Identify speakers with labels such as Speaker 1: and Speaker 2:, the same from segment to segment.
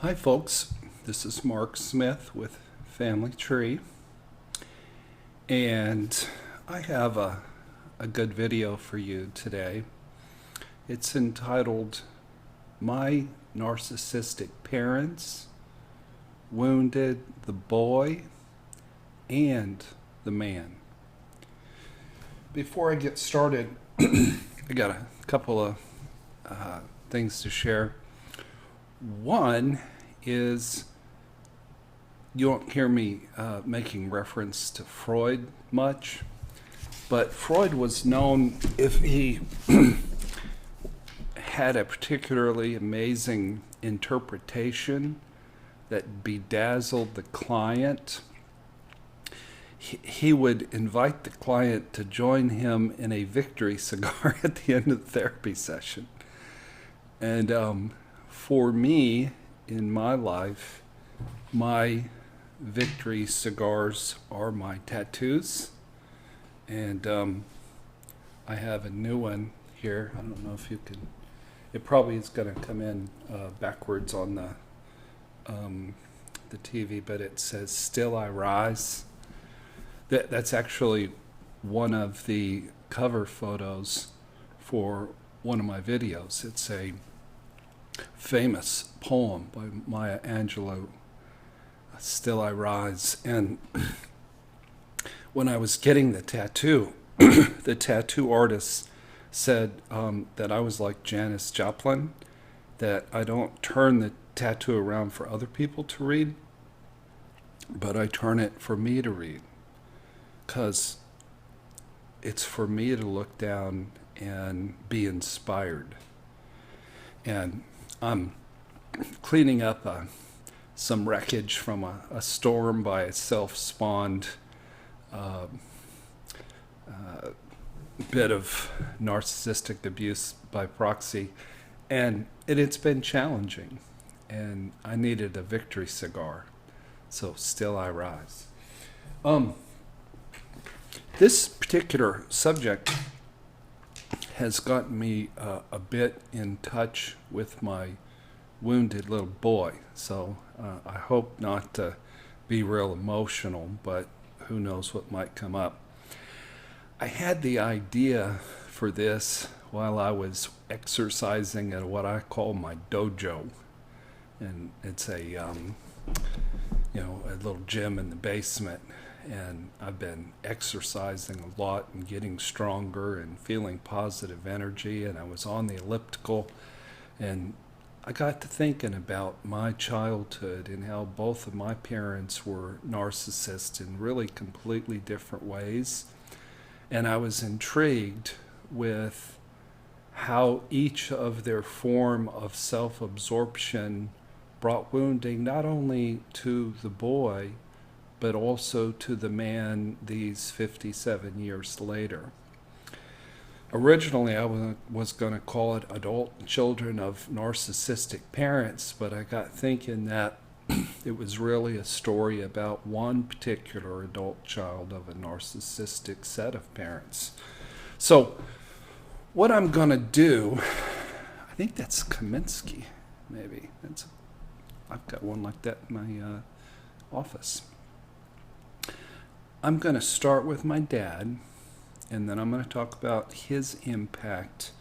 Speaker 1: Hi folks, this is Mark Smith with Family Tree, and I have a good video for you today. It's entitled, My Narcissistic Parents Wounded the Boy and the Man. Before I get started, I got a couple of things to share. One is, you won't hear me making reference to Freud much, but Freud was known, if he had a particularly amazing interpretation that bedazzled the client, he would invite the client to join him in a victory cigar at the end of the therapy session. And for me, in my life, my victory cigars are my tattoos. And I have a new one here. I don't know if you can, it probably is going to come in backwards on the TV, but it says, Still I Rise. That's actually one of the cover photos for one of my videos. It's a famous poem by Maya Angelou, Still I Rise. And when I was getting the tattoo, the tattoo artist said that I was like Janis Joplin, that I don't turn the tattoo around for other people to read, but I turn it for me to read, because it's for me to look down and be inspired. And I'm cleaning up some wreckage from a storm by a self-spawned bit of narcissistic abuse by proxy, and it's been challenging, and I needed a victory cigar, so Still I Rise. This particular subject has gotten me a bit in touch with my wounded little boy. So I hope not to be real emotional, but who knows what might come up. I had the idea for this while I was exercising at what I call my dojo. And it's a little gym in the basement. And I've been exercising a lot and getting stronger and feeling positive energy. And I was on the elliptical, and I got to thinking about my childhood and how both of my parents were narcissists in really completely different ways. And I was intrigued with how each of their form of self-absorption brought wounding not only to the boy, but also to the man these 57 years later. Originally, I was going to call it Adult Children of Narcissistic Parents, but I got thinking that it was really a story about one particular adult child of a narcissistic set of parents. So what I'm going to do, I think that's Kaminsky, maybe. I've got one like that in my office. I'm going to start with my dad, and then I'm going to talk about his impact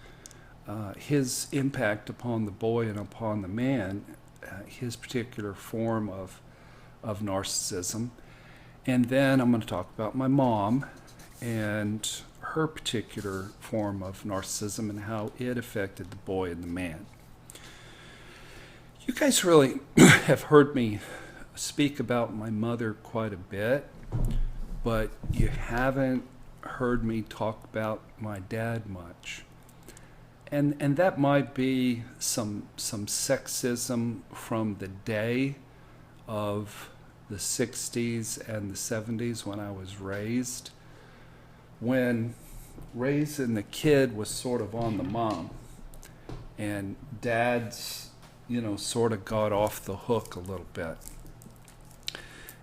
Speaker 1: upon the boy and upon the man, his particular form of narcissism. And then I'm going to talk about my mom and her particular form of narcissism and how it affected the boy and the man. You guys really have heard me speak about my mother quite a bit, but you haven't heard me talk about my dad much. And that might be some sexism from the day of the 60s and the 70s when I was raised, when raising the kid was sort of on the mom, and dad's, sort of got off the hook a little bit.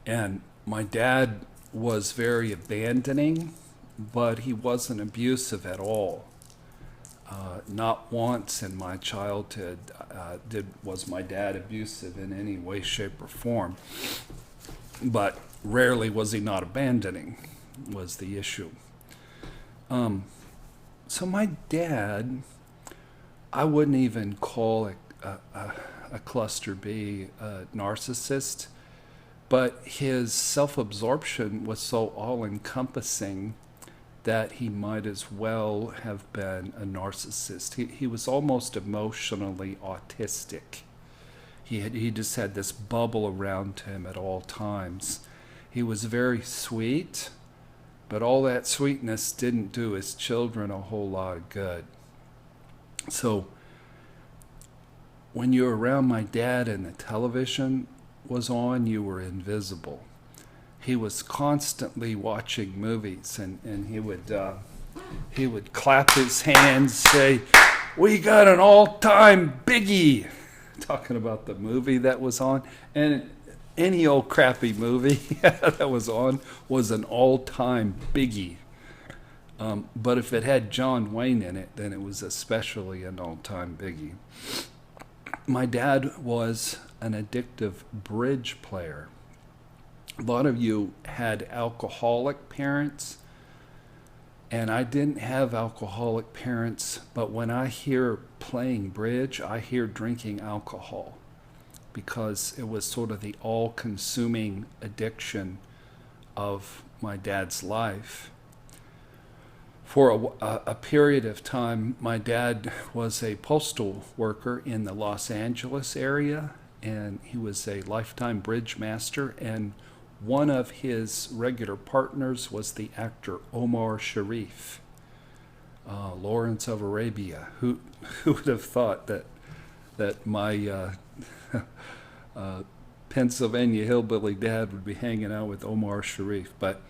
Speaker 1: And my dad was very abandoning, but he wasn't abusive at all. Not once in my childhood was my dad abusive in any way, shape, or form. But rarely was he not abandoning, was the issue. So my dad, I wouldn't even call a cluster B a narcissist, but his self-absorption was so all-encompassing that he might as well have been a narcissist. He was almost emotionally autistic. He just had this bubble around him at all times. He was very sweet, but all that sweetness didn't do his children a whole lot of good. So when you were around my dad and the television was on, you were invisible. He was constantly watching movies, and he would clap his hands, say, "We got an all-time biggie," talking about the movie that was on. And any old crappy movie that was on was an all-time biggie. But if it had John Wayne in it, then it was especially an all-time biggie. My dad was an addictive bridge player. A lot of you had alcoholic parents, and I didn't have alcoholic parents, but when I hear playing bridge, I hear drinking alcohol, because it was sort of the all-consuming addiction of my dad's life. For a period of time, my dad was a postal worker in the Los Angeles area, and he was a lifetime bridge master, and one of his regular partners was the actor Omar Sharif, Lawrence of Arabia. Who would have thought that my Pennsylvania hillbilly dad would be hanging out with Omar Sharif? But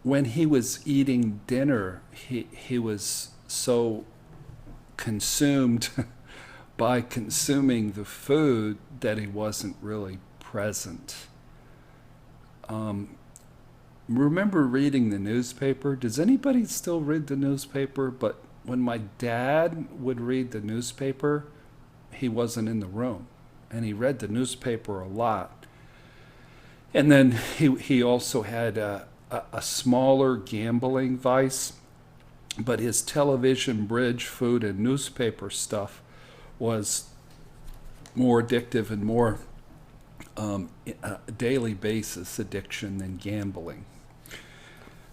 Speaker 1: when he was eating dinner, he was so consumed by consuming the food that he wasn't really present. Remember reading the newspaper? Does anybody still read the newspaper? But when my dad would read the newspaper, he wasn't in the room. And he read the newspaper a lot. And then he also had a smaller gambling vice, but his television, bridge, food, and newspaper stuff was more addictive and more daily basis addiction than gambling.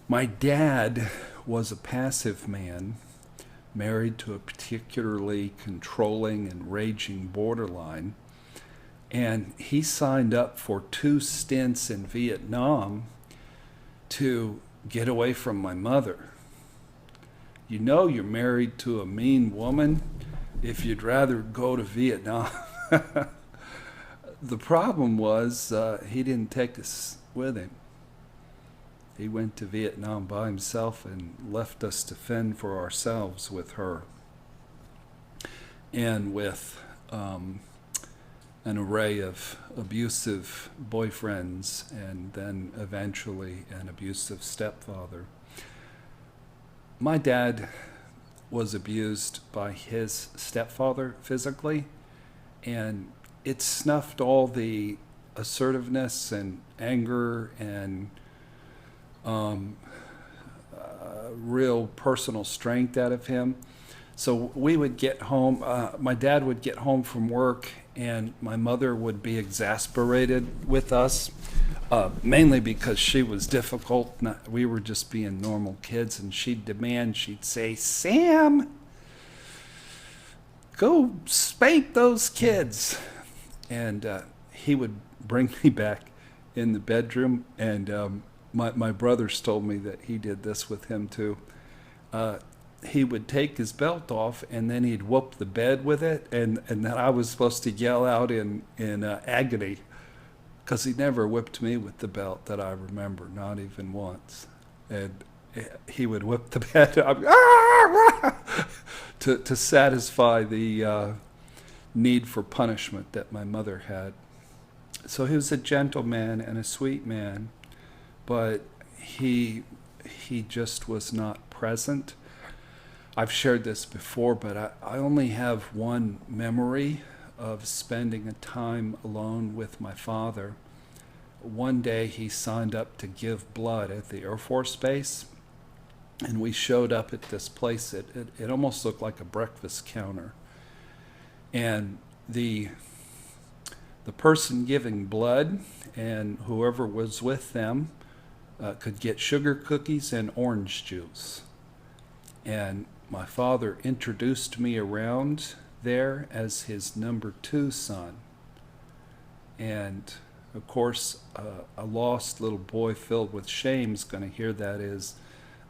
Speaker 1: My dad was a passive man, married to a particularly controlling and raging borderline, and he signed up for 2 stints in Vietnam to get away from my mother. You know you're married to a mean woman if you'd rather go to Vietnam. The problem was he didn't take us with him. He went to Vietnam by himself and left us to fend for ourselves with her and with an array of abusive boyfriends, and then eventually an abusive stepfather. My dad was abused by his stepfather physically, and it snuffed all the assertiveness and anger and real personal strength out of him. So we would get home, my dad would get home from work, and my mother would be exasperated with us, mainly because she was difficult. We were just being normal kids, and she'd say, "Sam, go spank those kids." And he would bring me back in the bedroom, and my brothers told me that he did this with him too. He would take his belt off, and then he'd whoop the bed with it, and then I was supposed to yell out in agony, because he never whipped me with the belt that I remember, not even once. And he would whip the bed up to satisfy the need for punishment that my mother had. So he was a gentleman and a sweet man, but he just was not present. I've shared this before, but I only have one memory of spending a time alone with my father. One day he signed up to give blood at the Air Force Base, and we showed up at this place. It almost looked like a breakfast counter. And the person giving blood and whoever was with them could get sugar cookies and orange juice. And my father introduced me around there as his number 2 son. And of course, a lost little boy filled with shame is going to hear that as,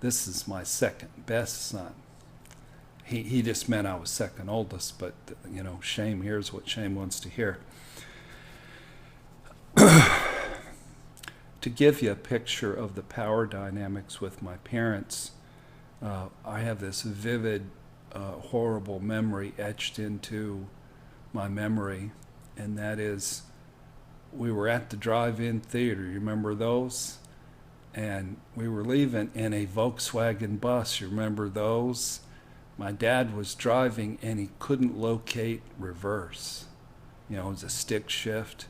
Speaker 1: this is my second best son. He just meant I was second oldest, but shame hears what shame wants to hear. To give you a picture of the power dynamics with my parents, I have this vivid, horrible memory etched into my memory, and that is, we were at the drive-in theater. You remember those? And we were leaving in a Volkswagen bus. You remember those? My dad was driving, and he couldn't locate reverse. It was a stick shift.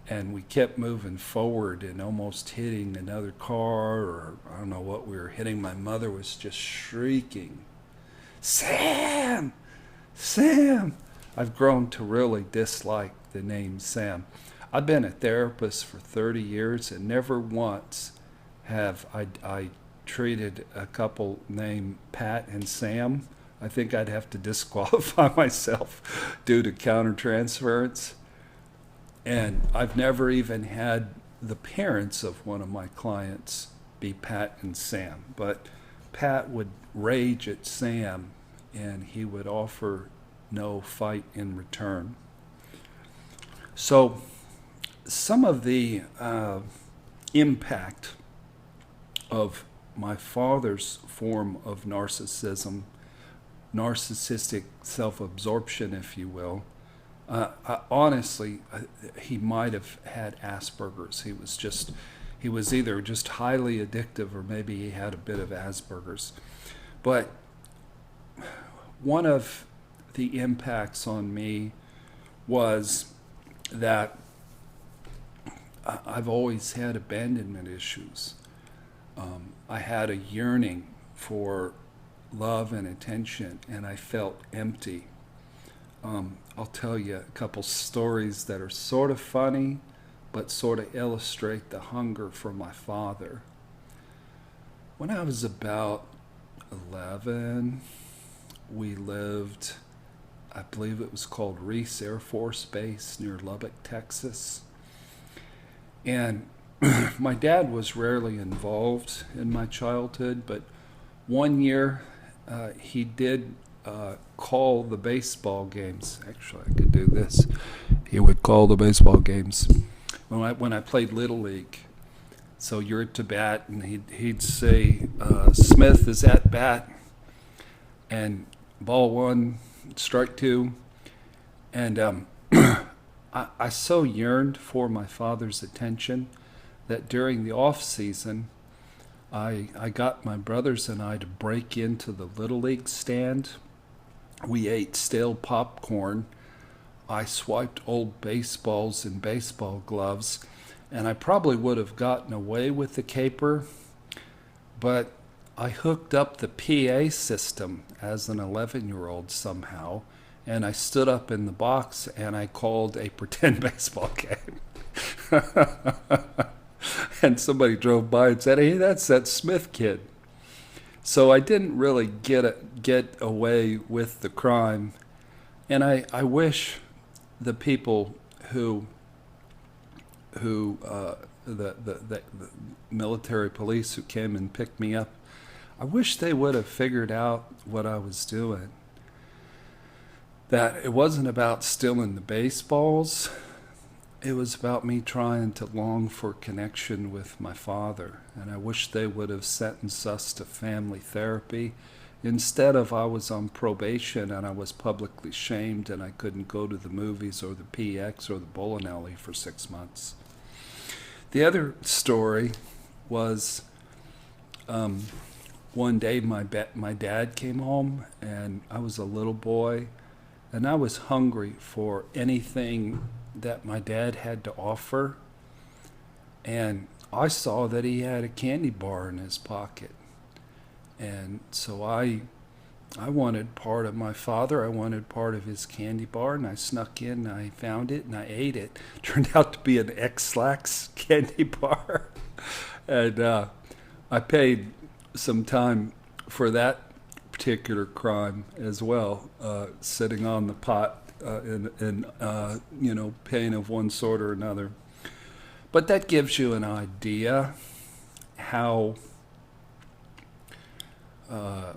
Speaker 1: And we kept moving forward and almost hitting another car, or I don't know what we were hitting. My mother was just shrieking, "Sam! Sam!" I've grown to really dislike the name Sam. I've been a therapist for 30 years, and never once have I treated a couple named Pat and Sam. I think I'd have to disqualify myself due to countertransference. And I've never even had the parents of one of my clients be Pat and Sam. But Pat would rage at Sam, and he would offer no fight in return. So some of the impact of my father's form of narcissism, narcissistic self-absorption, if you will, honestly, he might have had Asperger's. He was either just highly addictive, or maybe he had a bit of Asperger's. But one of the impacts on me was that I've always had abandonment issues. I had a yearning for love and attention, and I felt empty. I'll tell you a couple stories that are sort of funny, but sort of illustrate the hunger for my father. When I was about 11, we lived, I believe it was called Reese Air Force Base near Lubbock, Texas. And my dad was rarely involved in my childhood, but one year he did call the baseball games. Actually, I could do this. He would call the baseball games when I played Little League. So you're to bat, and he'd say, "Smith is at bat," and ball 1, strike 2, and I so yearned for my father's attention that during the off season, I got my brothers and I to break into the Little League stand. We ate stale popcorn. I swiped old baseballs and baseball gloves, and I probably would have gotten away with the caper, but I hooked up the PA system as an 11-year-old somehow, and I stood up in the box and I called a pretend baseball game. And somebody drove by and said, "Hey, that's that Smith kid." So I didn't really get away with the crime. And I wish the people who the military police who came and picked me up, I wish they would have figured out what I was doing. That it wasn't about stealing the baseballs. It was about me trying to long for connection with my father. And I wish they would have sentenced us to family therapy. Instead of, I was on probation and I was publicly shamed and I couldn't go to the movies or the PX or the bowling alley for 6 months. The other story was one day my dad came home, and I was a little boy, and I was hungry for anything that my dad had to offer. And I saw that he had a candy bar in his pocket. And so I wanted part of my father. I wanted part of his candy bar, and I snuck in, and I found it, and I ate it. Turned out to be an X-Lax candy bar. And I paid some time for that particular crime as well, sitting on the pot in pain of one sort or another. But that gives you an idea how a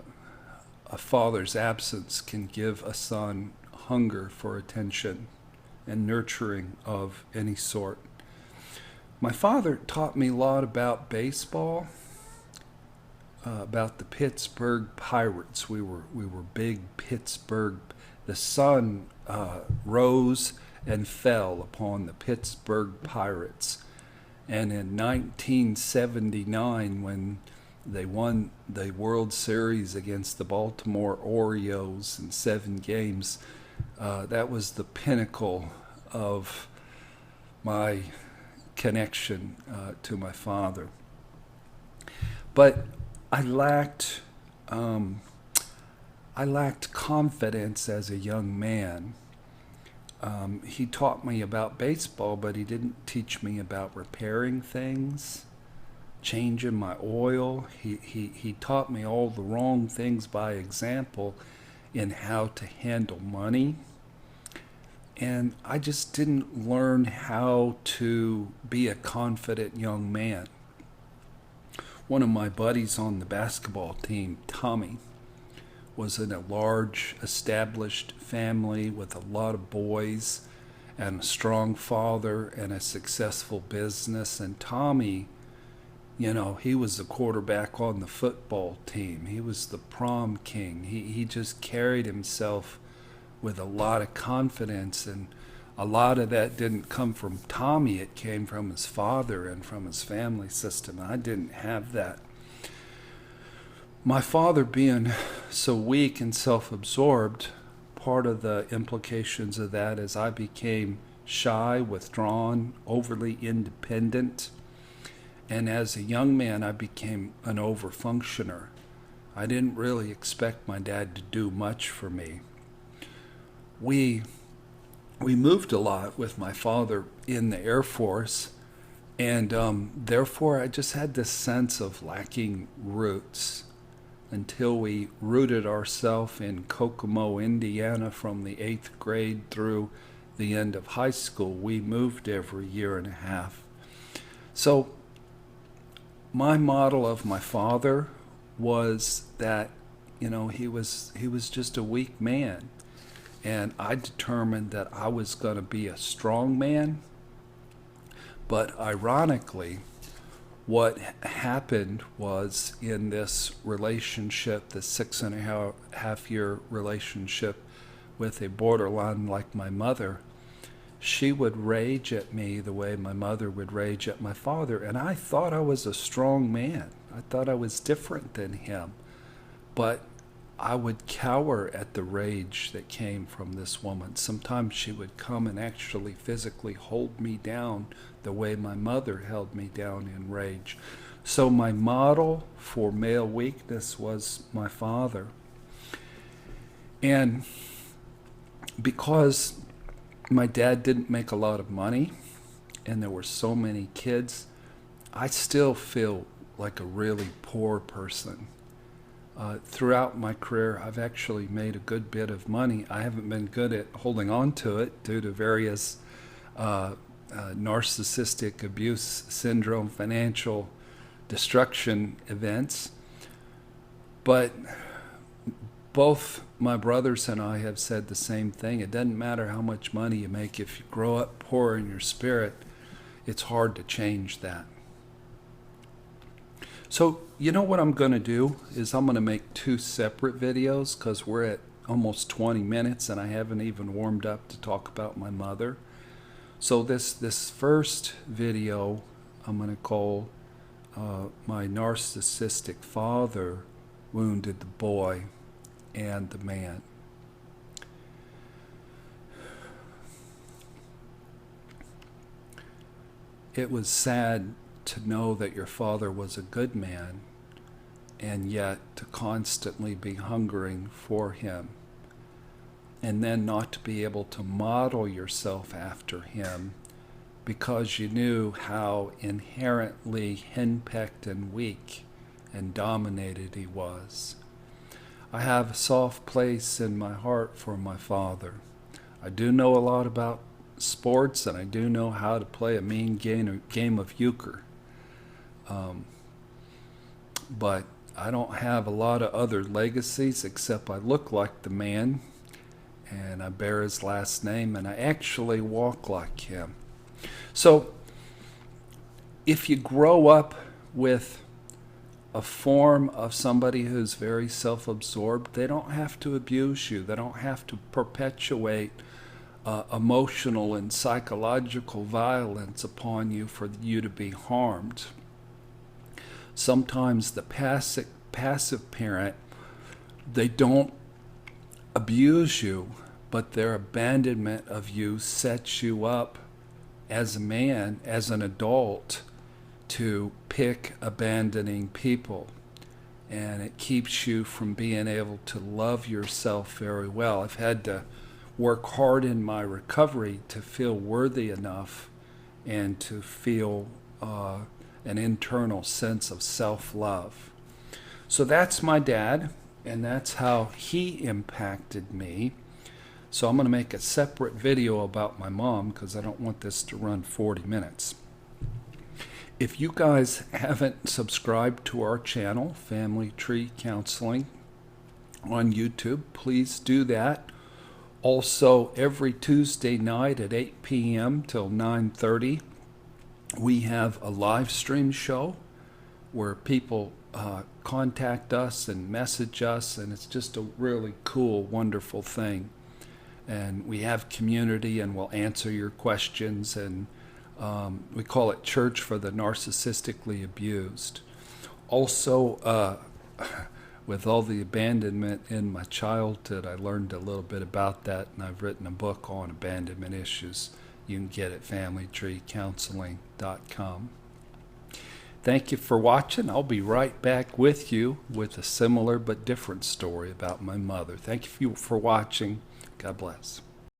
Speaker 1: father's absence can give a son hunger for attention and nurturing of any sort. My father taught me a lot about baseball, about the Pittsburgh Pirates. We were big Pittsburgh. The sun rose and fell upon the Pittsburgh Pirates. And in 1979, when they won the World Series against the Baltimore Orioles in 7 games, that was the pinnacle of my connection to my father. But I lacked confidence as a young man. He taught me about baseball, but he didn't teach me about repairing things, changing my oil. He taught me all the wrong things by example in how to handle money. And I just didn't learn how to be a confident young man. One of my buddies on the basketball team, Tommy, was in a large established family with a lot of boys and a strong father and a successful business. And Tommy, he was the quarterback on the football team. He was the prom king. He just carried himself with a lot of confidence, and a lot of that didn't come from Tommy. It came from his father and from his family system. I didn't have that. My father being so weak and self-absorbed, part of the implications of that is I became shy, withdrawn, overly independent. And as a young man, I became an overfunctioner. I didn't really expect my dad to do much for me. We moved a lot with my father in the Air Force, and therefore I just had this sense of lacking roots until we rooted ourselves in Kokomo, Indiana from the 8th grade through the end of high school. We moved every year and a half. So my model of my father was that, he was just a weak man. And I determined that I was going to be a strong man. But ironically, what happened was in this relationship, the 6.5-year relationship with a borderline like my mother, she would rage at me the way my mother would rage at my father. And I thought I was a strong man. I thought I was different than him. But I would cower at the rage that came from this woman. Sometimes she would come and actually physically hold me down the way my mother held me down in rage. So my model for male weakness was my father. And because my dad didn't make a lot of money and there were so many kids, I still feel like a really poor person. Throughout my career, I've actually made a good bit of money. I haven't been good at holding on to it due to various Narcissistic Abuse Syndrome, financial destruction events. But both my brothers and I have said the same thing. It doesn't matter how much money you make. If you grow up poor in your spirit, it's hard to change that. So, what I'm going to do is I'm going to make 2 separate videos because we're at almost 20 minutes and I haven't even warmed up to talk about my mother. So this first video I'm going to call My Narcissistic Father wounded the boy and the man. It was sad to know that your father was a good man, and yet to constantly be hungering for him, and then not to be able to model yourself after him because you knew how inherently henpecked and weak and dominated he was. I have a soft place in my heart for my father. I do know a lot about sports, and I do know how to play a mean game of euchre. But I don't have a lot of other legacies except I look like the man, and I bear his last name, and I actually walk like him. So if you grow up with a form of somebody who's very self-absorbed, they don't have to abuse you. They don't have to perpetuate emotional and psychological violence upon you for you to be harmed. Sometimes the passive parent, they don't abuse you, but their abandonment of you sets you up as a man, as an adult, to pick abandoning people. And it keeps you from being able to love yourself very well. I've had to work hard in my recovery to feel worthy enough and to feel an internal sense of self-love. So that's my dad, and that's how he impacted me. So I'm going to make a separate video about my mom because I don't want this to run 40 minutes. If you guys haven't subscribed to our channel, Family Tree Counseling, on YouTube, please do that. Also, every Tuesday night at 8 p.m. till 9:30, we have a live stream show where people contact us and message us, and it's just a really cool, wonderful thing. And we have community, and we'll answer your questions, and we call it Church for the Narcissistically Abused. Also, with all the abandonment in my childhood, I learned a little bit about that, and I've written a book on abandonment issues. You can get it at familytreecounseling.com. Thank you for watching. I'll be right back with you with a similar but different story about my mother. Thank you for watching. God bless.